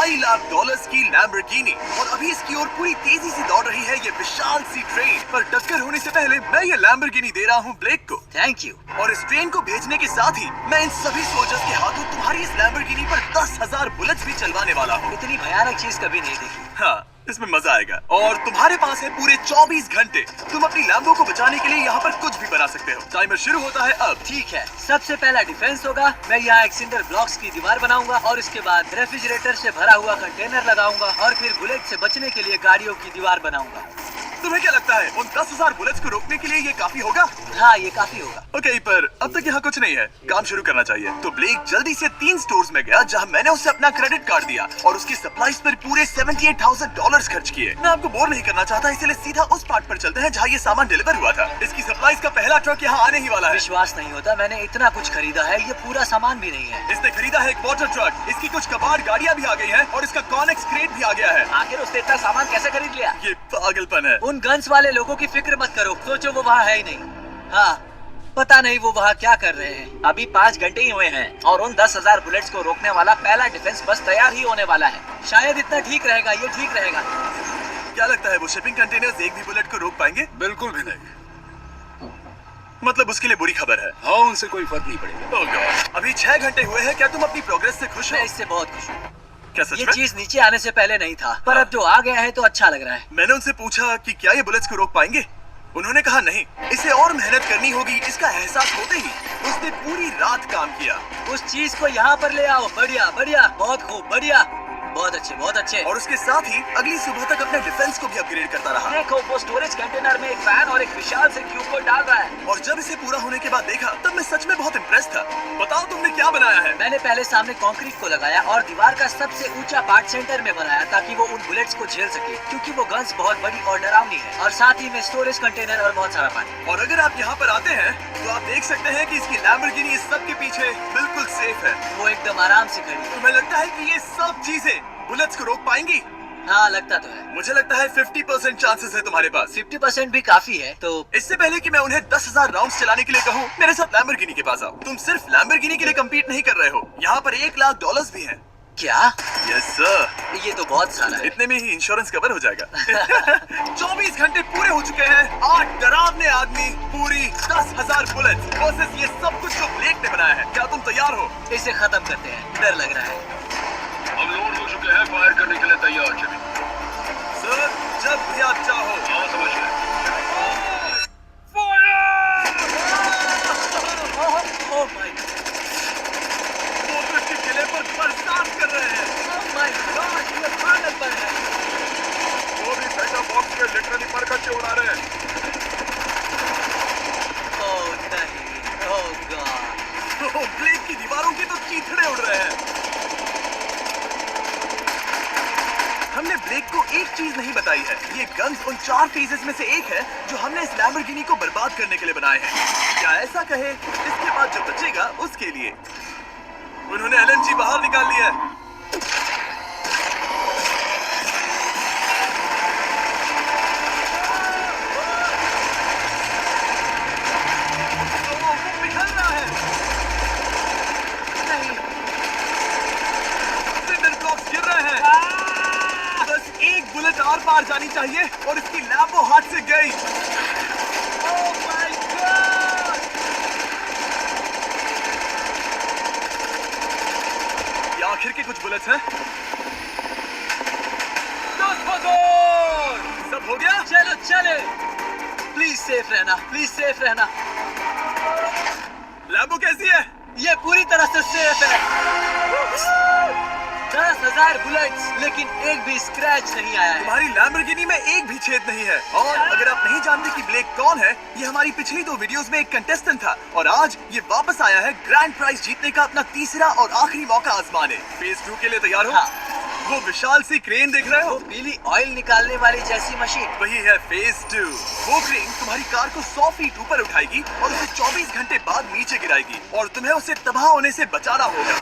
$2.5 लाख की लैम्बोर्गिनी और अभी इसकी ओर पूरी तेजी से दौड़ रही है ये विशाल सी ट्रेन। पर टक्कर होने से पहले मैं ये लैम्बोर्गिनी दे रहा हूँ ब्लेक को। Thank you. और इस ट्रेन को भेजने के साथ ही मैं इन सभी सोल्जर्स के हाथों तुम्हारी इस लैम्बोर्गिनी पर 10,000 बुलेट्स भी चलवाने वाला हूँ। इतनी भयानक चीज कभी नहीं देखी। हाँ, इसमें मजा आएगा। और तुम्हारे पास है पूरे 24 घंटे। तुम अपनी लैम्बो को बचाने के लिए यहाँ पर कुछ भी बना सकते हो। टाइमर शुरू होता है अब। ठीक है, सबसे पहला डिफेंस होगा। मैं यहाँ एक सिंडर ब्लॉक्स की दीवार बनाऊंगा और इसके बाद रेफ्रिजरेटर से भरा हुआ कंटेनर लगाऊंगा और फिर बुलेट से बचने के लिए गाड़ियों की दीवार बनाऊंगा। तुम्हें क्या लगता है उन 10,000 बुलेट्स को रोकने के लिए ये काफी होगा? हाँ, ये काफी होगा। ओके, पर अब तक यहाँ कुछ नहीं है। काम शुरू करना चाहिए। तो ब्लेक जल्दी से 3 स्टोर्स में गया जहाँ मैंने उसे अपना क्रेडिट कार्ड दिया और उसकी सप्लाईज पर पूरे $78,000 खर्च किए। मैं आपको बोर नहीं करना चाहता, इसलिए सीधा उस पार्ट पर चलते हैं जहाँ ये सामान डिलीवर हुआ था। इसकी सप्लाईज का पहला ट्रक यहाँ आने ही वाला है। विश्वास नहीं होता, मैंने इतना कुछ खरीदा है, ये पूरा सामान भी नहीं है। इसने खरीदा है एक वाटर ट्रक, इसकी कुछ कबाड़ गाड़ियाँ भी आ गई है और इसका कॉनेक्स क्रेट भी आ गया है। आखिर उसने इतना सामान कैसे खरीद लिया? ये पागलपन है। उन गन्स वाले लोगों की फिक्र मत करो, सोचो वो वहाँ है ही नहीं। हाँ, पता नहीं वो वहाँ क्या कर रहे हैं। अभी 5 घंटे ही हुए हैं और उन 10,000 बुलेट्स को रोकने वाला पहला डिफेंस बस तैयार ही होने वाला है। शायद इतना ठीक रहेगा, ये ठीक रहेगा। क्या लगता है वो शिपिंग कंटेनर्स एक भी बुलेट को रोक पाएंगे? बिल्कुल भी नहीं। मतलब उसके लिए बुरी खबर है। हाँ, उनसे कोई फर्क नहीं पड़ेगा। Oh God, अभी 6 घंटे हुए हैं। क्या तुम अपनी प्रोग्रेस से खुश हो? मैं इससे बहुत खुश हूँ। क्या सच ये में? चीज नीचे आने से पहले नहीं था, पर अब जो आ गया है तो अच्छा लग रहा है। मैंने उनसे पूछा कि क्या ये बुलेट्स को रोक पाएंगे। उन्होंने कहा नहीं, इसे और मेहनत करनी होगी। इसका एहसास होते ही उसने पूरी रात काम किया। उस चीज को यहाँ पर ले आओ। बढ़िया बढ़िया, बहुत खूब, बढ़िया, बहुत अच्छे, बहुत अच्छे। और उसके साथ ही अगली सुबह तक अपने डिफेंस को भी अपग्रेड करता रहा। देखो, वो स्टोरेज कंटेनर में एक फैन और एक विशाल से क्यूब को डाल रहा है। और जब इसे पूरा होने के बाद देखा तब मैं सच में बहुत इम्प्रेस था। बताओ तुमने क्या बनाया है? मैंने पहले सामने कंक्रीट को लगाया और दीवार का सबसे ऊंचा पार्ट सेंटर में बनाया ताकि वो उन बुलेट्स को झेल सके, क्योंकि वो गन्स बहुत बड़ी और डरावनी है। और साथ ही में स्टोरेज कंटेनर और बहुत सारा पानी। और अगर आप यहाँ पर आते हैं तो आप देख सकते हैं कि इसकी लैम्बोर्गिनी इस सब के पीछे बिल्कुल सेफ है। वो एकदम आराम से खड़ी है। तुम्हें लगता है कि ये सब चीजें बुलेट्स को रोक पाएंगी? हाँ, लगता तो है। मुझे लगता है 50% चांसेस है तुम्हारे पास। 50% भी काफी है। तो इससे पहले कि मैं उन्हें 10,000 राउंड्स चलाने के लिए कहूँ, मेरे साथ लैम्बोर्गिनी के पास आओ। तुम सिर्फ लैम्बोर्गिनी के लिए कम्पीट नहीं कर रहे हो, यहाँ पर $1 लाख भी है। क्या? Yes sir. ये तो बहुत सारा है। इतने में ही इंश्योरेंस कवर हो जाएगा। 24 घंटे पूरे हो चुके हैं। 8 डरावने आदमी, पूरी 10,000 बुलेट्स वर्सेस ये सब कुछ जो ब्लेक ने बनाया है। क्या तुम तैयार हो? इसे खत्म करते हैं, डर लग रहा है। हम लोड हो चुके हैं, फायर करने के लिए तैयार। चलिए सर, जब भी आप चाहो। हाँ, समझ गए। ओह माय गॉड, मोटर के किले पर बरसात कर रहे हैं। ओह माय गॉड, ये पागलपन है। वो भी सेटअप बॉक्स में लिटरली पर कच्चे उड़ा रहे हैं। ओह नहीं, ओह गॉड। ब्लेक की दीवारों की तो चीथड़े उड़ रहे हैं। हमने ब्लेक को एक चीज नहीं बताई है। ये गन्स उन 4 फेजेस में से एक है जो हमने इस लैम्बोर्गिनी को बर्बाद करने के लिए बनाए हैं। या ऐसा कहे, इसके बाद जो बचेगा उसके लिए। उन्होंने LMG बाहर निकाल लिया है। वो पिघल रहा है। नहीं, सिंडर ब्लॉक्स गिर रहे हैं। बस एक बुलेट आर पार जानी चाहिए और इसकी लैम्बो हाथ से गई। Oh my God. ये आखिर के कुछ बुलेट्स हैं। सब हो गया? चलो चले। प्लीज सेफ रहना, प्लीज सेफ रहना। लैम्बो कैसी है? ये पूरी तरह से सेफ है। 10,000 बुलेट्स, लेकिन एक भी स्क्रैच नहीं आया है। तुम्हारी लैम्बोर्गिनी में एक भी छेद नहीं है। और अगर आप नहीं जानते कि ब्लेक कौन है, ये हमारी पिछली 2 वीडियोस में एक कंटेस्टेंट था और आज ये वापस आया है ग्रैंड प्राइज जीतने का अपना तीसरा और आखिरी मौका आजमाने। फेज 2 के लिए तैयार हो? हाँ। वो विशाल सी क्रेन देख रहे वो हो? पीली ऑयल निकालने वाली जैसी मशीन। वही है फेज 2। वो क्रेन तुम्हारी कार को 100 फीट ऊपर उठाएगी और उसे 24 घंटे बाद नीचे गिराएगी और तुम्हें उसे तबाह होने से बचाना होगा।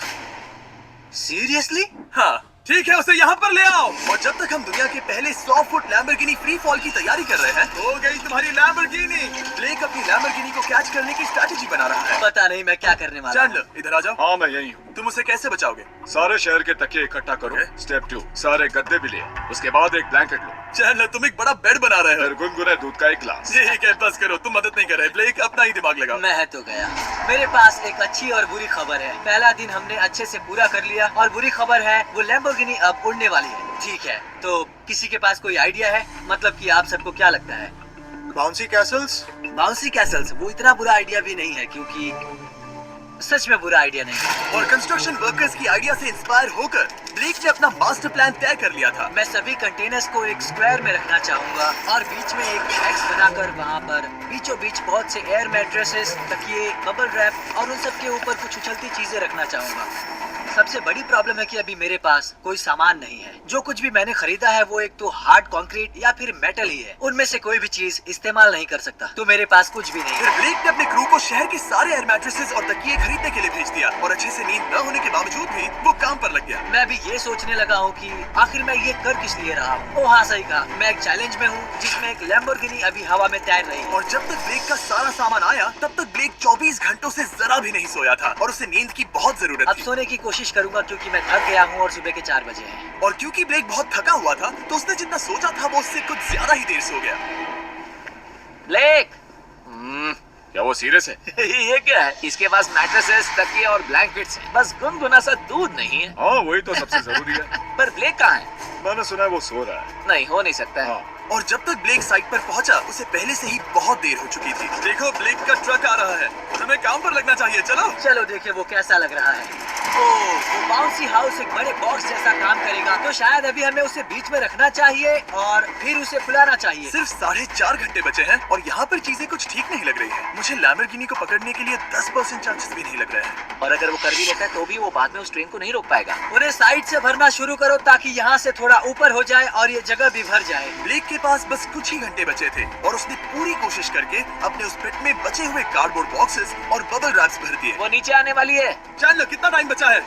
सीरियसली? हाँ, ठीक है, उसे यहाँ पर ले आओ। और जब तक हम दुनिया के पहले 100 फुट लैम्बोर्गिनी फ्री फॉल की तैयारी कर रहे हैं, हो गई तुम्हारी लैम्बोर्गिनी। ब्लेक अपनी लैम्बोर्गिनी को कैच करने की स्ट्रैटेजी बना रहा है। पता नहीं मैं क्या करने वाला हूँ। चैंडलर, इधर आ जाओ। हाँ मैं यही हूँ। तुम उसे कैसे बचाओगे? सारे शहर के तकिए इकट्ठा करो। ओके। स्टेप 2, सारे गद्दे भी ले आओ। उसके बाद एक ब्लैंकेट लो। चैंडलर, तुम एक बड़ा बेड बना रहे हो। फिर गुनगुने दूध का एक गिलास। ठीक है, बस करो, तुम मदद नहीं कर रहे। ब्लेक, अपना ही दिमाग लगाओ। मैं तो गया। मेरे पास एक अच्छी और बुरी खबर है। पहला दिन हमने अच्छे से पूरा कर लिया और बुरी खबर है वो लैम्बोर्गिनी अब उड़ने वाली है। ठीक है, तो किसी के पास कोई आइडिया है? मतलब कि आप सबको क्या लगता है? Bouncy Castle's? बाउंसी कैसल्स वो इतना बुरा आइडिया भी नहीं है, क्योंकि सच में बुरा आइडिया नहीं है। और कंस्ट्रक्शन वर्कर्स की आइडिया से इंस्पायर होकर ब्लेक ने अपना मास्टर प्लान तय कर लिया था। मैं सभी कंटेनर्स को एक स्क्वायर में रखना चाहूंगा और बीच में एक एक्स बनाकर वहाँ पर बीचों बीच बहुत से एयर मैट्रेसेस, तकिए, बबल रैप और उन सब के ऊपर कुछ उछलती चीजें रखना चाहूंगा। सबसे बड़ी प्रॉब्लम है कि अभी मेरे पास कोई सामान नहीं है। जो कुछ भी मैंने खरीदा है वो एक तो हार्ड कंक्रीट या फिर मेटल ही है। उनमें से कोई भी चीज इस्तेमाल नहीं कर सकता, तो मेरे पास कुछ भी नहीं फिर है। ब्लेक ने अपने क्रू को शहर के सारे एयर मैट्रेसेस और तकिए खरीदने के लिए भेज दिया और अच्छे से नींद न होने के बावजूद भी वो काम पर लग गया। मैं भी ये सोचने लगा हूँ कि आखिर मैं ये कर किस लिए रहा हूँ। ओ हाँ, सही कहा, मैं एक चैलेंज में हूँ जिसमें एक लैम्बोर्गिनी अभी हवा में तैर रही है। और जब तक ब्लेक का सारा सामान आया तब तक ब्लेक 24 घंटों से जरा भी नहीं सोया था और उसे नींद की बहुत जरूरत अब थी। सोने की कोशिश करूंगा क्योंकि मैं थक गया हूँ और सुबह के 4 बजे हैं। और क्योंकि ब्लेक बहुत थका हुआ था तो उसने जितना सोचा था वो उससे कुछ ज्यादा ही देर सो गया। ब्लेक, क्या वो सीरियस है? ये क्या है? इसके पास मैट्रेसेस, तकिए और ब्लैंकेट्स हैं, बस गुनगुना सा दूध नहीं है। हाँ वही तो सबसे जरूरी है। पर ब्लेक कहाँ है? मैंने सुना है वो सो रहा है। नहीं, हो नहीं सकता है। हाँ। और जब तक ब्लेक साइट पर पहुंचा उसे पहले से ही बहुत देर हो चुकी थी। देखो, ब्लेक का ट्रक आ रहा है, हमें काम पर लगना चाहिए। चलो चलो देखिए वो कैसा लग रहा है। ओह, वो बाउंसी हाउस एक बड़े बॉक्स जैसा काम करेगा, तो शायद अभी हमें उसे बीच में रखना चाहिए और फिर उसे फुलाना चाहिए। सिर्फ 4.5 घंटे बचे हैं और यहाँ पर चीजें कुछ ठीक नहीं लग रही है। मुझे लैम्बोर्गिनी को पकड़ने के लिए 10% चांसेस भी नहीं लग रहे हैं। और अगर वो कर भी लेता है तो भी वो बाद में उस ट्रेन को नहीं रोक पाएगा। उन्हें साइड से भरना शुरू करो ताकि यहाँ से थोड़ा ऊपर हो जाए और ये जगह भी भर जाए। ब्लेक के पास बस कुछ ही घंटे बचे थे और उसने पूरी कोशिश करके अपने उस पिट में बचे हुए कार्डबोर्ड बॉक्सेस और बबल रैप्स भर दिए। वो नीचे आने वाली है। जान लो कितना टाइम बचा है।